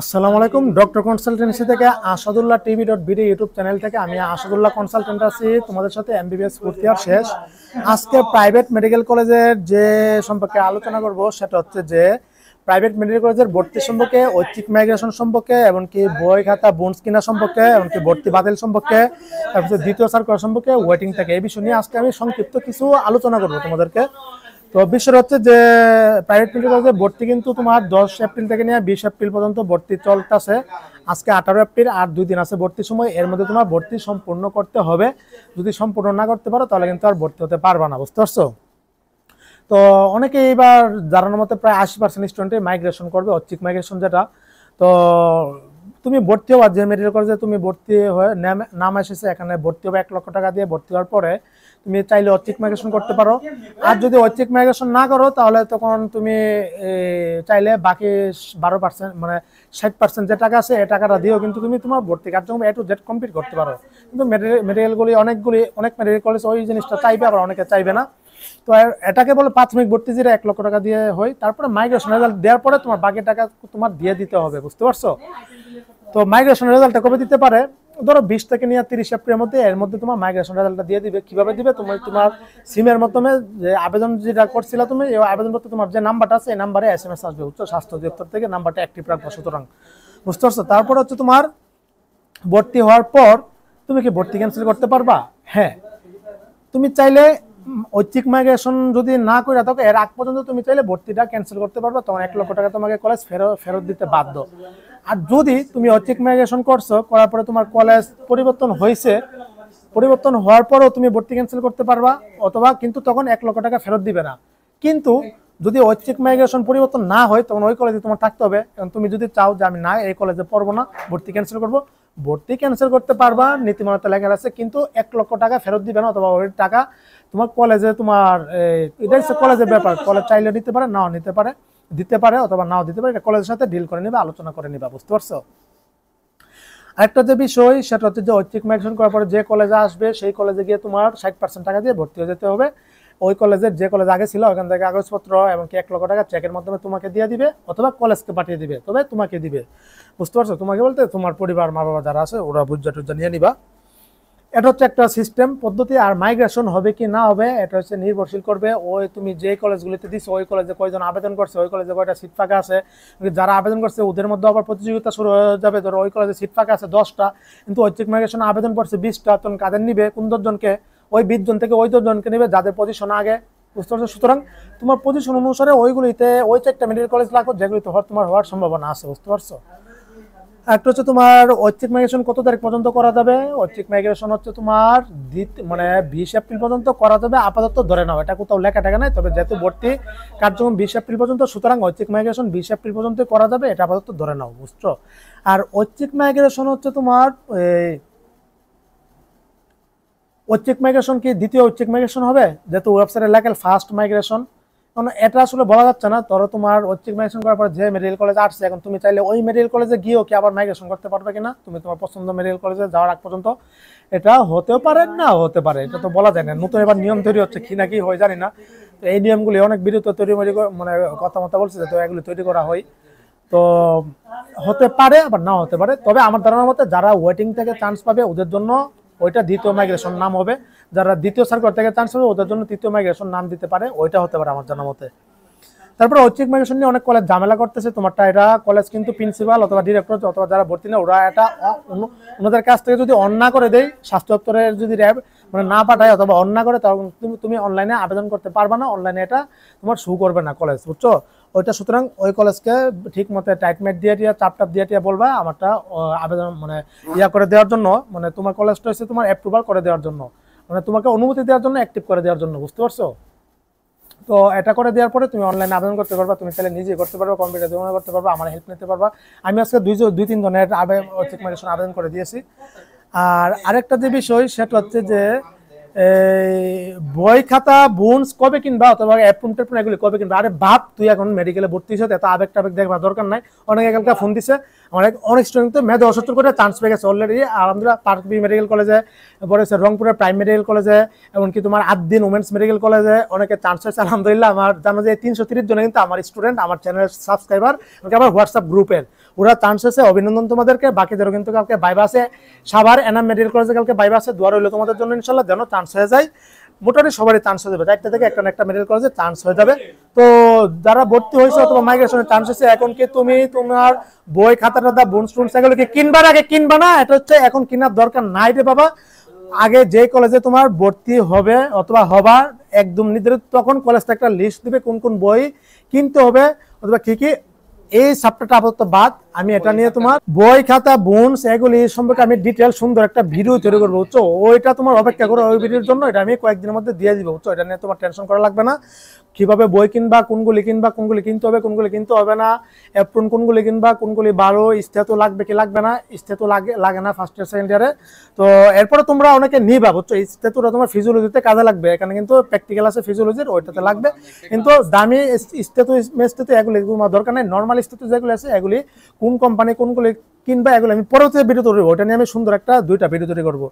আসসালামু আলাইকুম। Doctor consultancy থেকে আসাদুল্লাহ টিভি.বিডি ইউটিউব চ্যানেল থেকে আমি আসাদুল্লাহ কনসালটেন্ট আছি তোমাদের সাথে। এমবিবিএস ফোর্থ ইয়ার শেষ। আজকে প্রাইভেট মেডিকেল কলেজের যে সম্পর্কে আলোচনা করব সেটা হচ্ছে যে প্রাইভেট মেডিকেল কলেজের ভর্তি সম্পর্কে, ঐচ্ছিক মাইগ্রেশন সম্পর্কে, এমনকি বই খাতা বুনস কিনা সম্পর্কে, এমনকি ভর্তি বাতিল সম্পর্কে, তারপর দ্বিতীয় সার্কুলার সম্পর্কে, ওয়েটিং থেকে, এই বিষয় নিয়ে আজকে আমি সংক্ষিপ্ত কিছু আলোচনা করবো তোমাদেরকে। তো বিষয় হচ্ছে যে প্রাইভেট মেডিকেল কলেজে ভর্তি কিন্তু তোমার 10 এপ্রিল থেকে নিয়ে 20 এপ্রিল পর্যন্ত ভর্তি চলতেছে। আজকে 18 এপ্রিল, আর 2 দিন আছে ভর্তির সময়। এর মধ্যে তোমার ভর্তি সম্পূর্ণ করতে হবে। যদি সম্পূর্ণ না করতে পারো তাহলে কিন্তু আর ভর্তি হতে পারবা না, বুঝতে পারছো? তো অনেকে এবার জানানোর মতো প্রায় 80% স্টুডেন্টই মাইগ্রেশন করবে, ঐচ্ছিক মাইগ্রেশন যেটা। তো তুমি ভর্তি হওয়া যে মেডিকেল কলেজে তুমি ভর্তি হয়ে নাম এসেছে, এখানে ভর্তি হবে 1 লক্ষ টাকা দিয়ে। ভর্তি হওয়ার পরে তুমি চাইলে ঐচ্ছিক মাইগ্রেশন করতে পারো। আর যদি ঐচ্ছিক মাইগ্রেশন না করো তাহলে তখন তুমি চাইলে বাকি 12% মানে 60% যে টাকা আছে এই টাকাটা দিয়েও কিন্তু তুমি তোমার ভর্তি কার্যক্রম A to Z কমপ্লিট করতে পারো। কিন্তু অনেক মেডিকেল কলেজ ওই জিনিসটা চাইবে, আবার অনেকে চাইবে না। তো এটাকে বলে প্রাথমিক ভর্তি, যেটা 1 লক্ষ টাকা দিয়ে হয়। তারপরে মাইগ্রেশন রেজাল্ট দেওয়ার পরে তোমার বাকি টাকা তোমার দিয়ে দিতে হবে, বুঝতে পারছো? তো মাইগ্রেশন রেজাল্টটা কবে দিতে পারে? ধরো 20 থেকে নিয়ে 30 এপ্রিলের মধ্যে, এর মধ্যে তোমার মাইগ্রেশন রেজাল্টটা দিয়ে দিবে। কিভাবে দিবে? তোমার সিমের মাধ্যমে যে আবেদন যেটা করছিল তুমি, এই আবেদনপত্রে তোমার যে নাম্বারটা আছে এই নাম্বারে SMS আসবে উচ্চ স্বাস্থ্য অধিদপ্তর থেকে। নাম্বারটা অ্যাক্টিভ রাখবো, সুতরাং বুঝতে পারছো? তারপর হচ্ছে তোমার ভর্তি হওয়ার পর তুমি কি ভর্তি ক্যান্সেল করতে পারবা? হ্যাঁ, তুমি চাইলে ঐচ্ছিক মাইগ্রেশন যদি না করে থাকো এর আগ পর্যন্ত তুমি চাইলে ভর্তিটা ক্যান্সেল করতে পারবে। তখন 1 লক্ষ টাকা তোমাকে কলেজ ফেরত দিতে বাধ্য। আর যদি তুমি ঐচ্ছিক মাইগ্রেশন করছো, করার পরে তোমার কলেজ পরিবর্তন হওয়ার পরেও তুমি ভর্তি ক্যান্সেল করতে পারবা, অথবা কিন্তু তখন 1 লক্ষ টাকা ফেরত দিবে না। কিন্তু যদি ঐচ্ছিক মাইগ্রেশন পরিবর্তন না হয় তখন ওই কলেজে তোমার থাকতে হবে। এবং তুমি যদি চাও যে আমি না এই কলেজে পড়বো না, ভর্তি ক্যান্সেল করবো, ভর্তি ক্যান্সেল করতে পারবা, নীতিমালাতে লেখা আছে। কিন্তু 1 লক্ষ টাকা ফেরত দিবে না, অথবা ওই টাকা তোমার কলেজে তোমার এটা হচ্ছে কলেজের ব্যাপার। কলেজ চাইলে নিতে পারে, নাও নিতে পারে, দিতে পারে অথবা নাও দিতে পারে। এটা কলেজের সাথে ডিল করে নিবা, আলোচনা করে নিবা, বুঝতে পারছো? আরেকটা যে বিষয় সেটা হচ্ছে যে ঐচ্ছিক মাইগ্রেশন করার পরে যে কলেজে আসবে সেই কলেজে গিয়ে তোমার 60% টাকা দিয়ে ভর্তি হয়ে যেতে হবে। ওই কলেজের যে কলেজ আগে ছিল ওখান থেকে কাগজপত্র এমনকি 1 লক্ষ টাকা চেকের মাধ্যমে তোমাকে দিয়ে দিবে, অথবা কলেজকে পাঠিয়ে দিবে, তবে তোমাকে দিবে, বুঝতে পারছো? তোমাকে বলতে তোমার পরিবার, মা বাবা যারা আছে ওরা বুঝা টুজা নিয়ে নিবা। এটা হচ্ছে একটা সিস্টেম পদ্ধতি। আর মাইগ্রেশন হবে কি না হবে এটা হচ্ছে নির্ভরশীল করবে ওই তুমি যে কলেজগুলিতে দিছো ওই কলেজে কয়জন আবেদন করছে, ওই কলেজে কয়টা সিট ফাঁকা আছে। যারা আবেদন করছে ওদের মধ্যে আবার প্রতিযোগিতা শুরু হয়ে যাবে। ধরো ওই কলেজে সিট ফাঁকা আছে 10টা, কিন্তু ঐচ্ছিক মাইগ্রেশন আবেদন করছে 20টা, তখন কাদের নিবে? কোন 10 জনকে? ওই 20 জন থেকে ওই 10 জনকে নিবে যাদের পজিশন আগে, বুঝতে পারছো? সুতরাং তোমার পজিশন অনুসারে ওইগুলিতে ওই 4টা মেডিকেল কলেজ লাগবে যেগুলিতে তোমার হওয়ার সম্ভাবনা আছে, বুঝতে পারছো? একটা হচ্ছে তোমার ঐচ্ছিক মাইগ্রেশন কত তারিখ পর্যন্ত করা যাবে? ঐচ্ছিক মাইগ্রেশন হচ্ছে তোমার 20 এপ্রিল পর্যন্ত করা যাবে আপাতত, ধরে নাও। এটা কোথাও লেখা টাকা নাই, তবে যেহেতু ভর্তি কার্যক্রম 20 এপ্রিল পর্যন্ত, সুতরাং ঐচ্ছিক মাইগ্রেশন 20 এপ্রিল পর্যন্ত করা যাবে, এটা আপাতত ধরে নাও, বুঝছো? আর ঐচ্ছিক মাইগ্রেশন হচ্ছে তোমার ঐচ্ছিক মাইগ্রেশন কি দ্বিতীয় ঐচ্ছিক মাইগ্রেশন হবে? যেহেতু ওয়েবসাইটে লেখা ফার্স্ট মাইগ্রেশন, কারণ এটা আসলে বলা যাচ্ছে না। ধরো তোমার ঐচ্ছিক মাইগ্রেশন করার পর যে মেডিকেল কলেজ আসছে, এখন তুমি চাইলে ওই মেডিকেল কলেজে গিয়েও কি আবার মাইগ্রেশন করতে পারবে কিনা তুমি তোমার পছন্দ মেডিকেল কলেজে যাওয়ার আগ পর্যন্ত? এটা হতেও পারে, না হতে পারে, এটা তো বলা যায় না। নতুন এবার নিয়ম তৈরি হচ্ছে, কি না কি হয় জানি না। তো এই নিয়মগুলি অনেক বিরত তৈরি মানে কথা বলছে যে তো এগুলি তৈরি করা হয়। তো হতে পারে আবার নাও হতে পারে। তবে আমার ধারণার মতে যারা ওয়েটিং থেকে চান্স পাবে ওদের জন্য ওইটা দ্বিতীয় মাইগ্রেশন নাম হবে। যারা দ্বিতীয় সার্কুলার থেকে চান্স পাবে ওদের জন্য তৃতীয় মাইগ্রেশন নাম দিতে পারে, ওইটা হতে পারে আমার জানার মতে। তারপরে ঐচ্ছিক মাইগ্রেশন নিয়ে অনেক কলেজ ঝামেলা করতেছে। তোমারটা এটা কলেজ কিন্তু প্রিন্সিপাল অথবা ডিরেক্টর অথবা যারা ভর্তি না ওরা এটা ওনাদের কাছ থেকে যদি অন না করে দেয়, স্বাস্থ্য দপ্তরের যদি র্যাব মানে না পাঠায় অথবা অন না করে, তখন তুমি অনলাইনে আবেদন করতে পারবে না। অনলাইনে এটা তোমার শো করবে না কলেজ, বুঝছো? ওইটা সুতরাং ওই কলেজকে ঠিক মতো টাইটমেট দিয়ে চাপটাপ দিয়ে বলবা আমারটা আবেদন মানে করে দেওয়ার জন্য, মানে তোমার কলেজটা হচ্ছে তোমার অ্যাপ্রুভাল করে দেওয়ার জন্য, মানে তোমাকে অনুমতি দেওয়ার জন্য, অ্যাক্টিভ করে দেওয়ার জন্য, বুঝতে পারছো? তো এটা করে দেওয়ার পরে তুমি অনলাইনে আবেদন করতে পারবা। তুমি তাহলে নিজে করতে পারবা, কম্পিউটার ব্যবহার করতে পারবা, আমার হেল্প নিতে পারবা। আমি আজকে 2-3 জনের ঐচ্ছিক মাইগ্রেশন আবেদন করে দিয়েছি। আর আরেকটা যে বিষয় সেটা হচ্ছে যে বই খাতা বুনস কবে কিনবা অথবা অ্যাপ্রুন টেপ্রুন এগুলি কবে কিনবা? আরে বাপ, তুই এখন মেডিকেলে ভর্তি হয়েছে, এত আবেগ টাবেগ দেখবার দরকার নাই। অনেকে কালকে ফোন দিছে, আমার অনেক স্টুডেন্ট তো মেধা অসত্তর করে চান্স পেয়ে গেছে অলরেডি আলহামদুলিল্লাহ। পার্ক বি মেডিকেল কলেজে, পরে রংপুরের প্রাইম মেডিকেল কলেজে, এমনকি তোমার আদ্দিন উমেন্স মেডিকেল কলেজে অনেকে চান্স হয়েছে আলহামদুলিল্লাহ। আমার জানো যে 330 জন কিন্তু আমার স্টুডেন্ট, আমার চ্যানেলের সাবস্ক্রাইবার, আমার হোয়াটসঅ্যাপ গ্রুপের, ওরা চান্স হয়েছে। অভিনন্দন তোমাদেরকে। বাকিদেরও কিন্তু কালকে বাইবা আছে, সাভার এনাম মেডিকেল কলেজে কালকে বাইবা আছে। দোয়া রইল তোমাদের জন্য ইনশাল্লাহ, যেন চান্স হয়ে যায়। মোটামুটি সবারই চান্স হয়ে যাবে, 4টা থেকে একটা না একটা মেডিকেল কলেজে চান্স হয়ে যাবে। তো যারা ভর্তি হয়েছে অথবা মাইগ্রেশনের চান্স হয়েছে, এখন কি তুমি তোমার বই খাতা টাতা বুনস টুনস এগুলো কি কিনবা না? আগে কিনবা না, এটা হচ্ছে এখন কেনার দরকার নাই রে বাবা। আগে যে কলেজে তোমার ভর্তি হবে অথবা হবার একদম নির্ধারিত, তখন কলেজটা একটা লিস্ট দিবে কোন কোন বই কিনতে হবে অথবা কি কি। এই সাবজেক্টটা আপাতত বাদ, আমি এটা নিয়ে তোমার বই খাতা বুনস এগুলি সম্পর্কে আমি ডিটেল সুন্দর একটা ভিডিও তৈরি করবো, বুঝছো? ওইটা তোমার অপেক্ষা করো, ওই ভিডিওর জন্য এটা আমি কয়েকদিনের মধ্যে দিয়ে দিব, বুঝছো? এটা নিয়ে তোমার টেনশন করা লাগবে না। কিভাবে বই কিনবা, কোনগুলি কিনবা, কোনগুলি কিনতে হবে, কোনগুলি কিনতে হবে না, অ্যাপ্রন কোনগুলি কিনবা, কোনগুলি ভালো, ইস্তেতো লাগবে কি লাগবে না, ইস্তেতো লাগে না ফার্স্ট ইয়ার সেকেন্ড ইয়ারে। তো এরপরে তোমরা অনেকে নিবা, বুঝছো? ইস্তেতোটা তোমার ফিজিওলজিতে কাজে লাগবে, এখানে কিন্তু প্র্যাকটিক্যাল আছে ফিজিওলজির, ওইটাতে লাগবে। কিন্তু দামি ইস্তেতো মেস্তেতো এগুলি তোমার দরকার নেই। নর্মাল ইস্তেতো যেগুলো আছে এগুলি কোন কোম্পানি কোনগুলি কিনবা এগুলো আমি পরবর্তী ভিডিও তৈরি করবো, ওটা নিয়ে আমি সুন্দর একটা 2টা ভিডিও তৈরি করবো।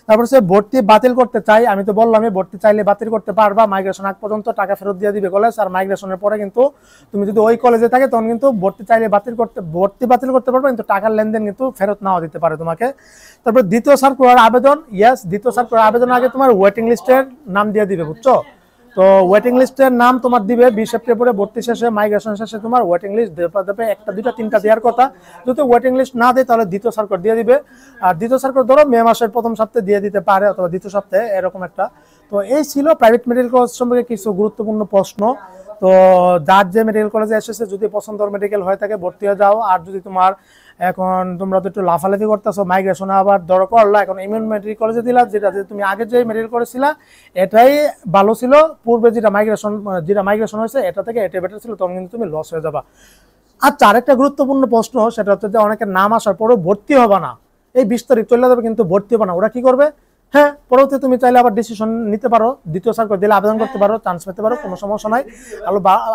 তারপর হচ্ছে ভর্তি বাতিল করতে চাই, আমি তো বললাম ভর্তি চাইলে বাতিল করতে পারবা। মাইগ্রেশন আগ পর্যন্ত টাকা ফেরত দিয়ে দিবে কলেজ, আর মাইগ্রেশনের পরে কিন্তু তুমি যদি ওই কলেজে থাকে তখন কিন্তু ভর্তি চাইলে ভর্তি বাতিল করতে পারবে, কিন্তু টাকার লেনদেন কিন্তু ফেরত নাও দিতে পারে তোমাকে। তারপর দ্বিতীয় সার্কুলার আবেদন, ইয়েস, দ্বিতীয় সার্কুলার আবেদন আগে তোমার ওয়েটিং লিস্টের নাম দিয়ে দিবে, বুঝছো? তো ওয়েটিং লিস্টের নাম তোমার দিবে 20 এপ্রিল ভর্তি শেষে, মাইগ্রেশন শেষে তোমার ওয়েটিং লিস্ট দেবে 1টা 2টা 3টা দেওয়ার কথা। যদি ওয়েটিং লিস্ট না দেয় তাহলে দ্বিতীয় সার্কুলার দিয়ে দিবে। আর দ্বিতীয় সার্কুলার ধরো মে মাসের প্রথম সপ্তাহে দিয়ে দিতে পারে অথবা দ্বিতীয় সপ্তাহে, এরকম একটা। তো এই ছিল প্রাইভেট মেডিকেল কলেজ সম্পর্কে কিছু গুরুত্বপূর্ণ প্রশ্ন। তো যার যে মেডিকেল কলেজে এসেছে যদি পছন্দের মেডিকেল হয়ে থাকে ভর্তি হয়ে যাও। আর যদি তোমার এখন তোমরা তো একটু লাফালাফি করতেছো মাইগ্রেশনে আবার ধরো করলা, এখন ইমিউন মেডিকেল কলেজে দিলা, যেটা তুমি আগে যে মেডিকেল করেছিলা এটাই ভালো ছিল, পূর্বে যেটা মাইগ্রেশন হয়েছে এটা থেকে এটা বেটার ছিল, তখন কিন্তু তুমি লস হয়ে যাবা। আচ্ছা, আরেকটা গুরুত্বপূর্ণ প্রশ্ন, সেটা হচ্ছে যে অনেকের নাম আসার পরেও ভর্তি হবে না, এই 20 তারিখ চলে যাবে কিন্তু ভর্তি হবে না, ওরা কি করবে? হ্যাঁ, পরবর্তীতে তুমি চাইলে আবার ডিসিশন নিতে পারো, দ্বিতীয় সার্কুলার দিলে আবেদন করতে পারো, চান্স পেতে পারো, কোনো সমস্যা নাই।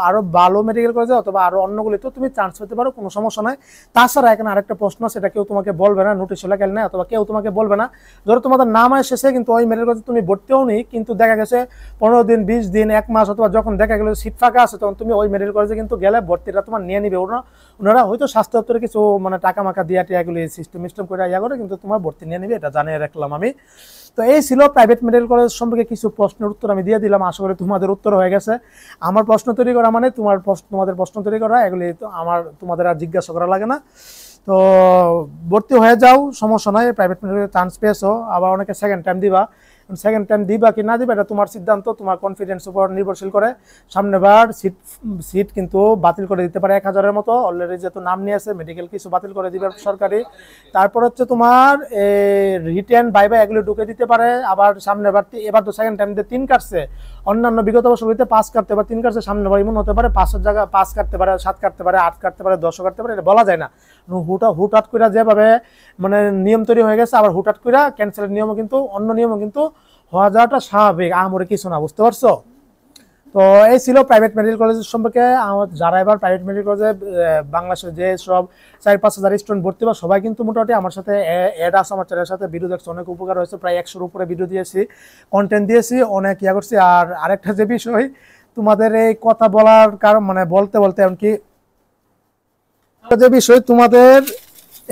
আরো ভালো মেডিকেল কলেজে অথবা আরো অন্যগুলিতে তুমি চান্স পেতে পারো, কোনো সমস্যা নাই। তাছাড়া এখানে আরেকটা প্রশ্ন, সেটা কেউ তোমাকে বলবে না, নোটিশ লেখা নেই অথবা কেউ তোমাকে বলবে না। ধরো তোমাদের নাম এসেছে কিন্তু ওই মেডিকেল কলেজে তুমি ভর্তিও নেই, কিন্তু দেখা গেছে 15 দিন 20 দিন 1 মাস অথবা যখন দেখা গেল সিট ফাঁকা আছে, তখন তুমি ওই মেডিকেল কলেজে কিন্তু গেলে ভর্তিটা তোমার নিয়ে নিবে। ওনারা হয়তো স্বাস্থ্য দপ্তরে কিছু মানে টাকা মাকা দিয়ে টিয়াগুলি সিস্টেম করে ইয়া করে, কিন্তু তোমার ভর্তি নিয়ে নিবে, এটা জানিয়ে রাখলাম আমি। তো এই ছিল প্রাইভেট মেডিকেল কলেজ সম্পর্কে কিছু প্রশ্নের উত্তর আমি দিয়ে দিলাম, আশা করি তোমাদের উত্তর হয়ে গেছে। আমার প্রশ্ন তৈরি করা মানে তোমাদের প্রশ্ন তৈরি করা, এগুলি তো তোমাদের আর জিজ্ঞাসা করা লাগে না। তো ভর্তি হয়ে যাও, সমস্যা নাই, প্রাইভেট মেডিকেলে চান্স পেয়েছো। আবার অনেকে সেকেন্ড টাইম দিবা কি না দিবা এটা তোমার সিদ্ধান্ত, তোমার কনফিডেন্স উপর নির্ভরশীল করে। সামনেবার সিট কিন্তু বাতিল করে দিতে পারে 1000-এর মতো, অলরেডি যেহেতু নাম নিয়েছে মেডিকেল কিছু বাতিল করে দিবে সরকারি। তারপর হচ্ছে তোমার রিটেন বাইবা এগুলো ঢুকে দিতে পারে। আবার সামনেবার, এবার তো সেকেন্ড টাইম দিয়ে 3 কাটছে, অন্যান্য বিগত বছরগুলিতে 5 কাটতে পারে, 3 কাটছে, সামনেবার এমন হতে পারে 5-এর জায়গায় 5 কাটতে পারে, 7 কাটতে পারে, 8 কাটতে পারে, 10 কাটতে পারে, এটা বলা যায় না। হুটহাট করে যেভাবে মানে নিয়ম তৈরি হয়ে গেছে, আবার হুটহাট করে ক্যান্সেলের নিয়মও কিন্তু অন্য নিয়মও কিন্তু হওয়া যাওয়াটা স্বাভাবিক, আমরে কিছু না, বুঝতে পারছো? তো এই ছিল প্রাইভেট মেডিকেল কলেজের সম্পর্কে। যারা এবার প্রাইভেট মেডিকেল কলেজে বাংলাদেশের যে সব 4-5 হাজার স্টুডেন্ট ভর্তি বা সবাই কিন্তু মোটামুটি আমার সাথে অ্যাড আছে, আমার চ্যানেলের সাথে ভিডিও দেখছে, অনেক উপকার হয়েছে। প্রায় 100-এর উপরে ভিডিও দিয়েছি, কন্টেন্ট দিয়েছি, অনেক ইয়া করছি। আর আরেকটা যে বিষয়, তোমাদের এই কথা বলার কারণ মানে বলতে এমনকি যে বিষয় তোমাদের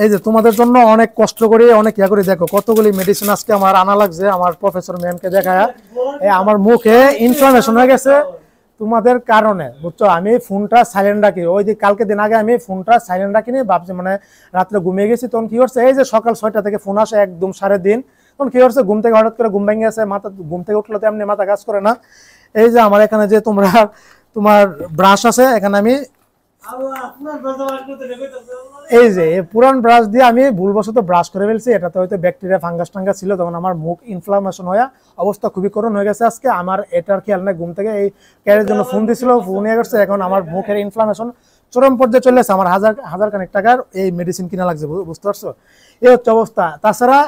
এই যে তোমাদের জন্য অনেক কষ্ট করে অনেক ইয়া করে, দেখো কতগুলি মেডিসিন আজকে আমার আনা লাগছে, আমার প্রফেসর ম্যামকে দেখায় আমার মুখে ইনফ্লামেশন হয়ে গেছে তোমাদের কারণে, বুঝছো? আমি ফোনটা সাইলেন্ট রাখি, ওই যে কালকে দিন আগে আমি ফোনটা সাইলেন্ট রাখিনি, ভাবছি মানে রাত্রে ঘুমিয়ে গেছি, তখন কি করছে, এই যে সকাল 6টা থেকে ফোন আসে একদম 3:30, তখন কি করছে, ঘুম থেকে হঠাৎ করে ঘুম ভেঙে গেছে, ঘুম থেকে উঠলে তো এমনি মাথা কাজ করে না। এই যে আমার এখানে যে তোমার ব্রাশ আছে, এখানে আমি এই যে পুরান ব্রাশ দিয়ে আমি ভুলবশত ব্রাশ করে ফেলছি, এটাতে হয়তো ব্যাকটেরিয়া ফাঙ্গাস টাঙ্গাস ছিল, তখন আমার মুখ ইনফ্লামেশন হয়ে অবস্থা খুবই করুণ হয়ে গেছে আজকে। আমার এটার খেয়াল নেই, ঘুম থেকে এই ক্যারের জন্য ফোন দিছিল, ফোন নিয়ে গেছে, এখন আমার মুখের ইনফ্লামেশন চরম পর্যায়ে চলে আসছে, আমার হাজার খানেক টাকার এই মেডিসিন কিনা লাগছে, বুঝতে পারছো? এই হচ্ছে অবস্থা। তাছাড়া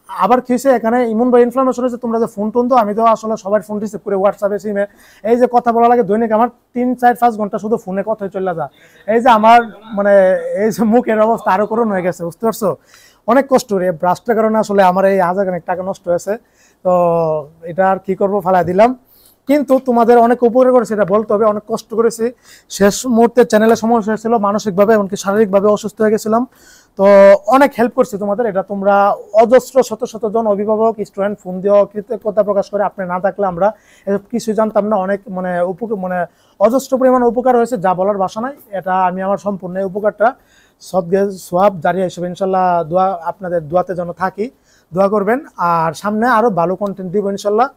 আবার কি হয়েছে এখানে ইমন বা ইনফরমেশন হয়েছে, তোমরা যে ফোন টোন, তো আমি তো আসলে সবার ফোন রিসিভ করে হোয়াটসঅ্যাপে সিমে, এই যে কথা বলা লাগে দৈনিক আমার 3-4-5 ঘন্টা শুধু ফোনে কথাই চলে যায়। এই যে আমার মানে এই যে মুখের অবস্থা আরো করুণ হয়ে গেছে, বুঝতে পারছো? অনেক কষ্ট রে, ব্রাশটার কারণে আসলে আমার এই 1000 টাকা নষ্ট হয়েছে। তো এটা আর কি করবো, ফালাই দিলাম। কিন্তু তোমাদের অনেক উপকার করেছে এটা বলতে হবে, অনেক কষ্ট করেছি। শেষ মুহূর্তে চ্যানেলে সমস্যা হয়েছিল, মানসিকভাবে এমনকি শারীরিকভাবে অসুস্থ হয়ে গেছিলাম। তো অনেক হেল্প করছি তোমাদের, এটা তোমরা অজস্র শত শত জন অভিভাবক স্টুডেন্ট ফোন দিয়েও কৃতজ্ঞতা প্রকাশ করে, আপনি না থাকলে আমরা এসব কিছু জানতাম না। অনেক মানে মানে অজস্র পরিমাণ উপকার হয়েছে, যা বলার ভাষা নাই। এটা আমি আমার সম্পূর্ণ এই উপকারটা সদগে সোয়াব জারিয়া হিসেবে ইনশাল্লাহ দোয়া, আপনাদের দোয়াতে যেন থাকি, দোয়া করবেন। আর সামনে আরো ভালো কন্টেন্ট দিব ইনশাল্লাহ।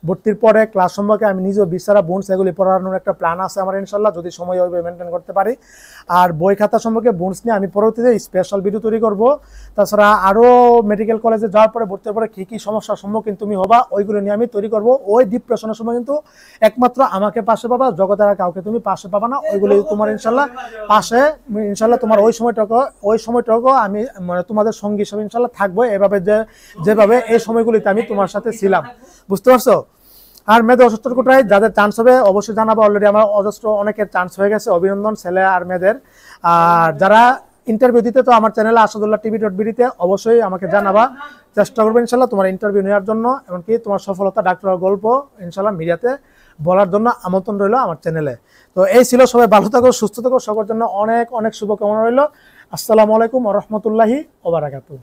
ভর্তির পরে ক্লাস সম্পর্কে আমি নিজেও বিস্তারা বোনস এগুলি পড়ানোর একটা প্ল্যান আছে আমার ইনশাল্লাহ, যদি সময় ওইভাবে মেনটেন করতে পারি। আর বই খাতা সম্পর্কে বোনস নিয়ে আমি পরবর্তীতে স্পেশাল ভিডিও তৈরি করব। তাছাড়া আরও মেডিকেল কলেজে যাওয়ার পরে ভর্তির পরে কী কী সমস্যার সম্মুখীন তুমি হবা, ওইগুলো নিয়ে আমি তৈরি করব। ওই ডিপ্রেশনের সময় কিন্তু একমাত্র আমাকে পাশে পাবা, জগতের আর কাউকে তুমি পাশে পাবা না। ওইগুলি তোমার ইনশাল্লাহ পাশে, ইনশাল্লাহ তোমার ওই সময়টুকু আমি মানে তোমাদের সঙ্গী হিসেবে ইনশাল্লাহ থাকবো, এভাবে যেভাবে এই সময়গুলিতে আমি তোমার সাথে ছিলাম, বুঝতে পারছো? আর মেয়েদের অসুস্থর কোটায় যাদের চান্স হবে অবশ্যই জানাবো। অলরেডি আমার অজস্র অনেকের চান্স হয়ে গেছে, অভিনন্দন ছেলে আর মেয়েদের। আর যারা ইন্টারভিউ দিতে, তো আমার চ্যানেলে আসাদুল্লাহ টিভি.বিডিতে অবশ্যই আমাকে জানাবা, চেষ্টা করবো ইনশাল্লাহ তোমার ইন্টারভিউ নেওয়ার জন্য, এমনকি তোমার সফলতা ডাক্তারের গল্প ইনশাল্লাহ মিডিয়াতে বলার জন্য আমন্ত্রণ রইল আমার চ্যানেলে। তো এই ছিল, সবাই ভালো থাকো, সুস্থ থাকো, সবার জন্য অনেক অনেক শুভকামনা রইল। আসসালামু আলাইকুম ওয়া রাহমাতুল্লাহি ওয়া বারাকাতুহু।